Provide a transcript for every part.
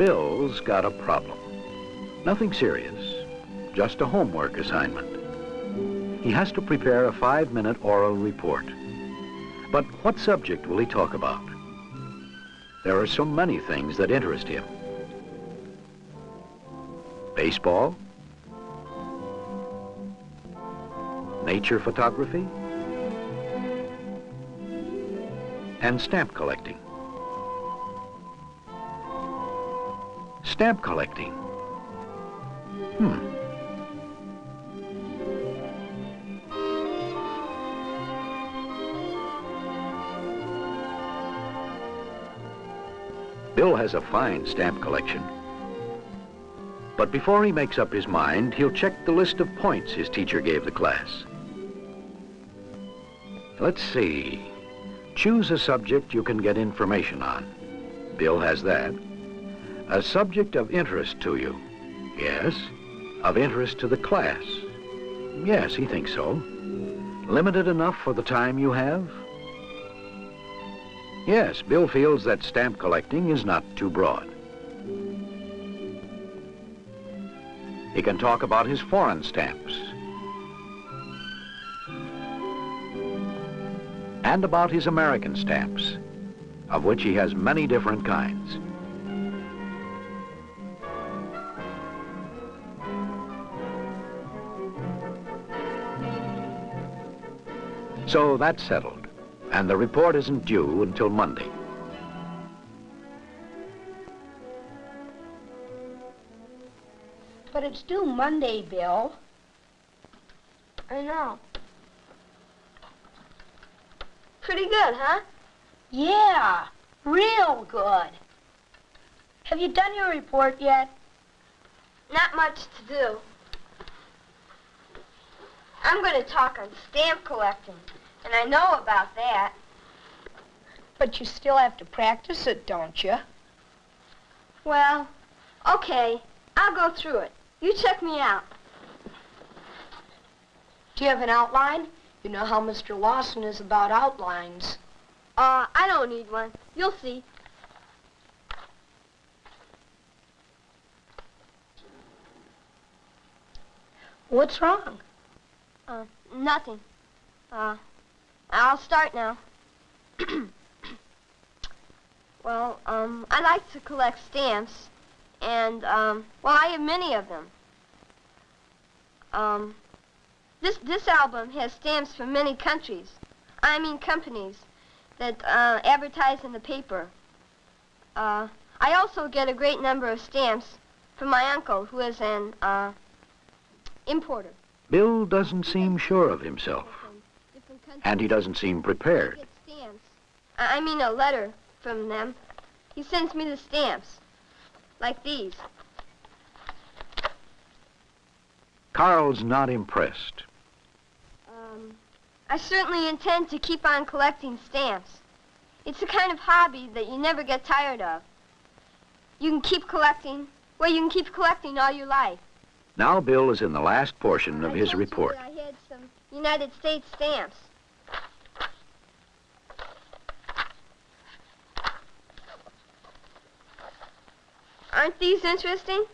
Bill's got a problem. Nothing serious, just a homework assignment. He has to prepare a 5-minute oral report. But what subject will he talk about? There are so many things that interest him. Baseball? Nature photography? And stamp collecting. Stamp collecting. Bill has a fine stamp collection. But before he makes up his mind, he'll check the list of points his teacher gave the class. Let's see. Choose a subject you can get information on. Bill has that. A subject of interest to you. Yes. Of interest to the class. Yes, he thinks so. Limited enough for the time you have? Yes, Bill feels that stamp collecting is not too broad. He can talk about his foreign stamps. And about his American stamps, of which he has many different kinds. So that's settled, and the report isn't due until Monday. But it's due Monday, Bill. I know. Pretty good, huh? Yeah, real good. Have you done your report yet? Not much to do. I'm going to talk on stamp collecting, and I know about that. But you still have to practice it, don't you? Well, okay, I'll go through it. You check me out. Do you have an outline? You know how Mr. Lawson is about outlines. I don't need one. You'll see. What's wrong? Nothing. I'll start now. Well, I like to collect stamps, and, well, I have many of them. This album has stamps from many countries. I mean companies that advertise in the paper. I also get a great number of stamps from my uncle, who is an importer. Bill doesn't seem sure of himself, and he doesn't seem prepared. I get stamps. I mean a letter from them. He sends me the stamps, like these. Carl's not impressed. I certainly intend to keep on collecting stamps. It's a kind of hobby that you never get tired of. You can keep collecting, well, you can keep collecting all your life. Now Bill is in the last portion of his report. I had some United States stamps. Aren't these interesting?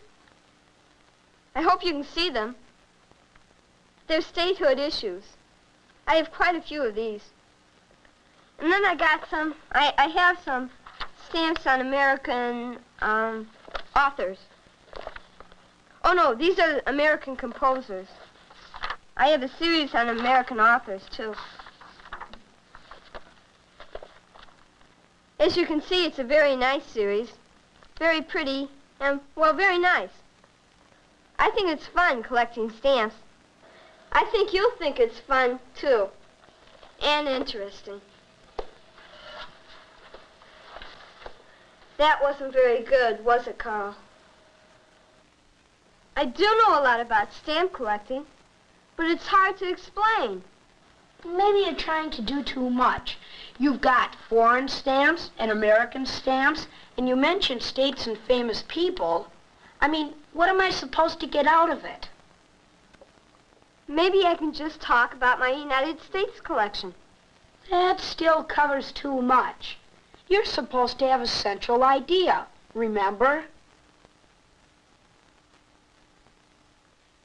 I hope you can see them. They're statehood issues. I have quite a few of these. And then I got some, I have some stamps on American authors. Oh no, these are American composers. I have a series on American authors too. As you can see, it's a very nice series. Very pretty and, well, very nice. I think it's fun collecting stamps. I think you'll think it's fun, too. And interesting. That wasn't very good, was it, Carl? I do know a lot about stamp collecting, but it's hard to explain. Maybe you're trying to do too much. You've got foreign stamps and American stamps, and you mentioned states and famous people. I mean, what am I supposed to get out of it? Maybe I can just talk about my United States collection. That still covers too much. You're supposed to have a central idea, remember?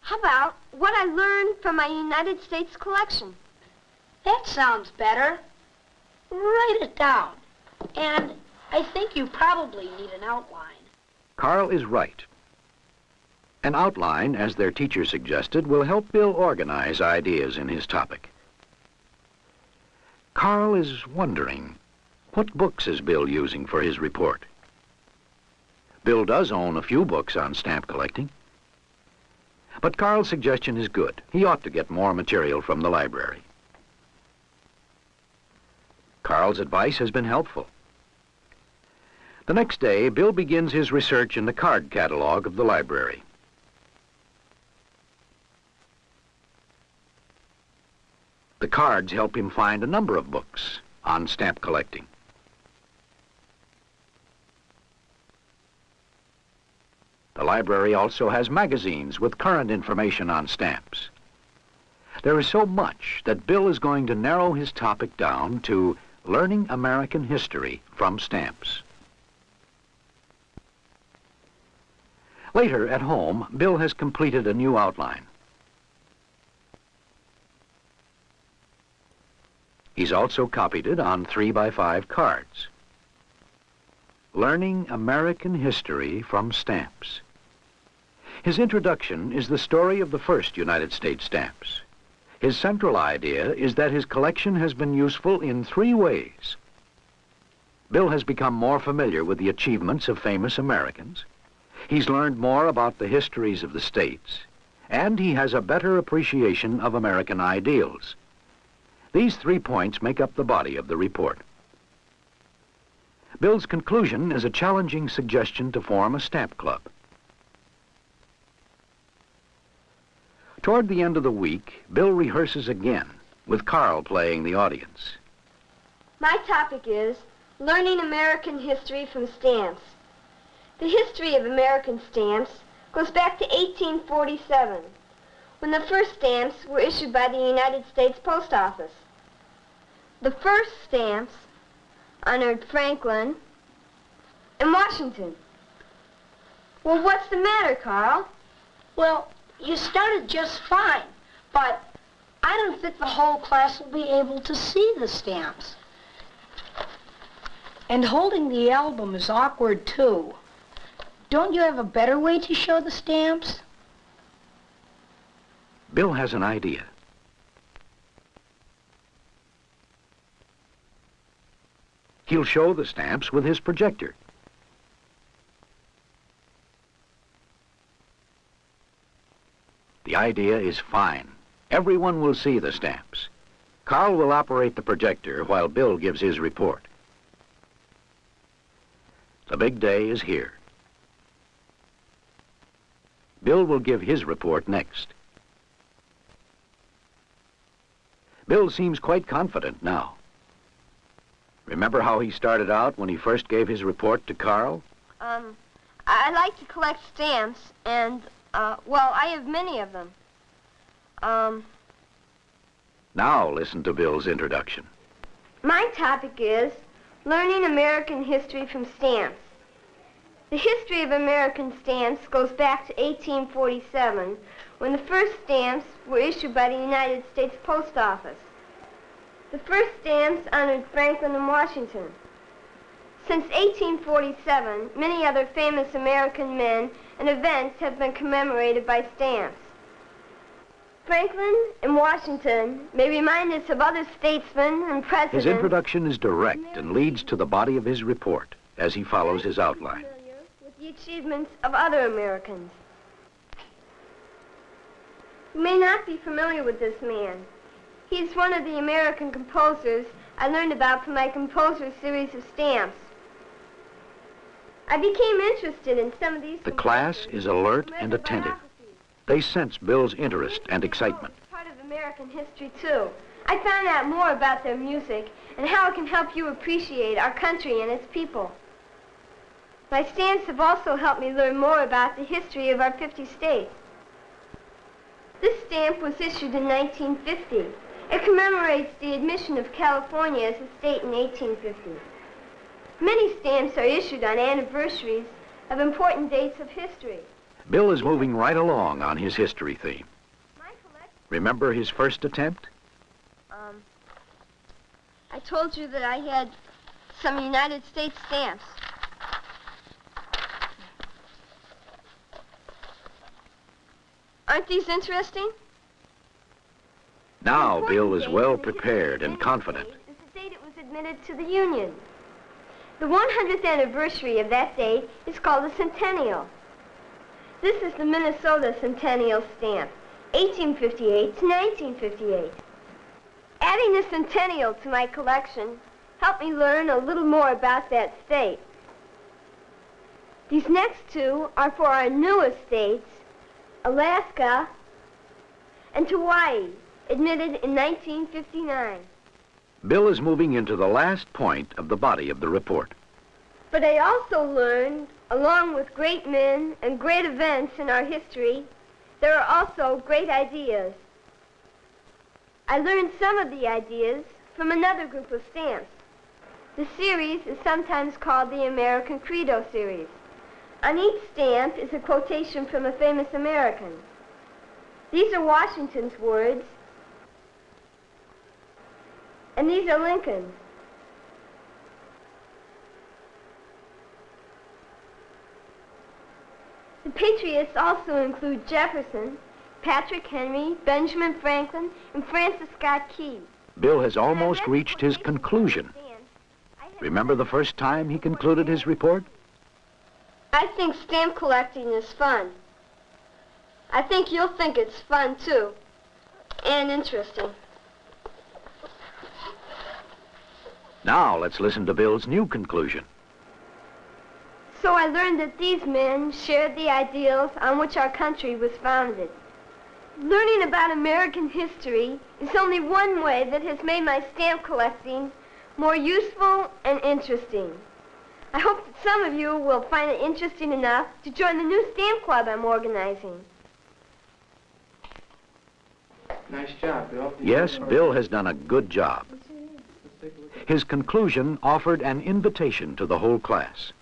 How about what I learned from my United States collection? That sounds better. Write it down. And I think you probably need an outline. Carl is right. An outline, as their teacher suggested, will help Bill organize ideas in his topic. Carl is wondering, what books is Bill using for his report? Bill does own a few books on stamp collecting. But Carl's suggestion is good. He ought to get more material from the library. Carl's advice has been helpful. The next day, Bill begins his research in the card catalog of the library. The cards help him find a number of books on stamp collecting. The library also has magazines with current information on stamps. There is so much that Bill is going to narrow his topic down to learning American history from stamps. Later, at home, Bill has completed a new outline. He's also copied it on 3x5 cards. Learning American history from stamps. His introduction is the story of the first United States stamps. His central idea is that his collection has been useful in 3 ways. Bill has become more familiar with the achievements of famous Americans. He's learned more about the histories of the states, and he has a better appreciation of American ideals. These 3 points make up the body of the report. Bill's conclusion is a challenging suggestion to form a stamp club. Toward the end of the week, Bill rehearses again, with Carl playing the audience. My topic is learning American history from stamps. The history of American stamps goes back to 1847, when the first stamps were issued by the United States Post Office. The first stamps honored Franklin and Washington. Well, what's the matter, Carl? Well, you started just fine, but I don't think the whole class will be able to see the stamps. And holding the album is awkward, too. Don't you have a better way to show the stamps? Bill has an idea. He'll show the stamps with his projector. The idea is fine. Everyone will see the stamps. Carl will operate the projector while Bill gives his report. The big day is here. Bill will give his report next. Bill seems quite confident now. Remember how he started out when he first gave his report to Carl? I like to collect stamps, and, well, I have many of them. Now listen to Bill's introduction. My topic is learning American history from stamps. The history of American stamps goes back to 1847, when the first stamps were issued by the United States Post Office. The first stamps honored Franklin and Washington. Since 1847, many other famous American men and events have been commemorated by stamps. Franklin and Washington may remind us of other statesmen and presidents. His introduction is direct and leads to the body of his report as he follows his outline. With the achievements of other Americans. You may not be familiar with this man. He's one of the American composers I learned about from my composer series of stamps. I became interested in some of these. The class is alert and attentive. They sense Bill's interest and excitement. It's part of American history, too. I found out more about their music and how it can help you appreciate our country and its people. My stamps have also helped me learn more about the history of our 50 states. This stamp was issued in 1950. It commemorates the admission of California as a state in 1850. Many stamps are issued on anniversaries of important dates of history. Bill is moving right along on his history theme. My collection. Remember his first attempt? I told you that I had some United States stamps. Aren't these interesting? Now The Bill important is date well in the history prepared of and any confident. state is the date it was admitted to the Union. The 100th anniversary of that date is called the centennial. This is the Minnesota centennial stamp, 1858 to 1958. Adding the centennial to my collection helped me learn a little more about that state. These next two are for our newest states, Alaska and Hawaii, admitted in 1959. Bill is moving into the last point of the body of the report. But I also learned, along with great men and great events in our history, there are also great ideas. I learned some of the ideas from another group of stamps. The series is sometimes called the American Credo series. On each stamp is a quotation from a famous American. These are Washington's words, and these are Lincoln's. The patriots also include Jefferson, Patrick Henry, Benjamin Franklin, and Francis Scott Key. Bill has almost reached his conclusion. Remember the first time he concluded his report? I think stamp collecting is fun. I think you'll think it's fun, too, and interesting. Now let's listen to Bill's new conclusion. So I learned that these men shared the ideals on which our country was founded. Learning about American history is only one way that has made my stamp collecting more useful and interesting. I hope that some of you will find it interesting enough to join the new stamp club I'm organizing. Nice job, Bill. Yes, Bill has done a good job. His conclusion offered an invitation to the whole class.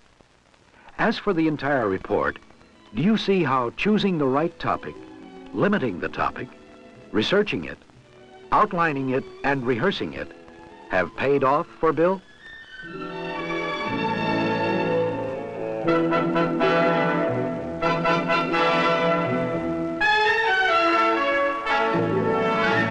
As for the entire report, do you see how choosing the right topic, limiting the topic, researching it, outlining it, and rehearsing it have paid off for Bill?